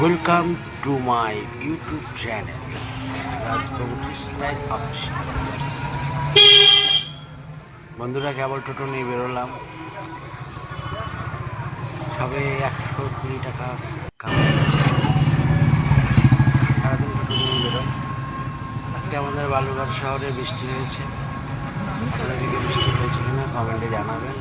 Welcome to my YouTube channel Rajprabhu style official. বন্ধুরা, কেবল টোটো নিয়ে বেরোলাম, সবে 120 টাকা কামাই। সারাদিন টোটো নিয়ে বেরোয়। আজকে আমাদের বালুরঘাট শহরে বৃষ্টি হয়েছে। আপনাদের দিকে বৃষ্টি হয়েছে কিনা কমেন্টে জানাবেন।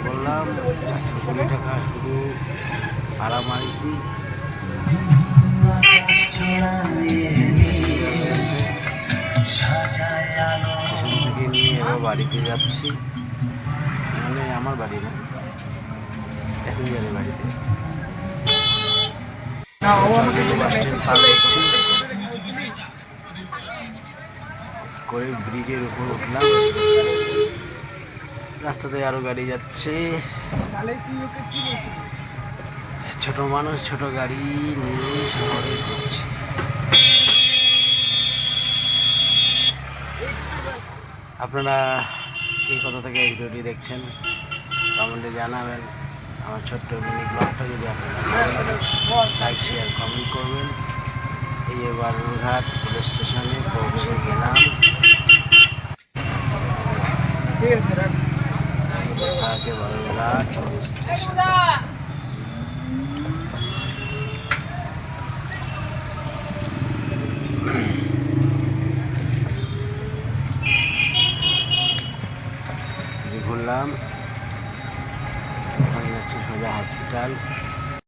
বললাম 120 টাকা শুধু ভাড়া মারিছি। স্টেশন থেকে নিয়ে এবার বাড়িতে যাচ্ছি, মানে আমার বাড়ি না, প্যাসেঞ্জারের বাড়িতে। বাস স্ট্যান্ড পার করছি, করে ব্রিজের উপর উঠলাম। রাস্তাতে আরো গাড়ি যাচ্ছে, ছোট মানুষ ছোট গাড়ি নিয়ে শহরে ঘুরছে। আপনারা কে কোথা থেকে এই ভিডিওটি দেখছেন কমেন্টে জানাবেন। আমার ছোট্ট মিনি ব্লগটা যদি আপনারা লাইক শেয়ার কমেন্ট করবেন। এই বালুরঘাট পুলিশ স্টেশনে পৌঁছে গেলাম। আছে বালুরঘাট পুলিশ স্টেশন।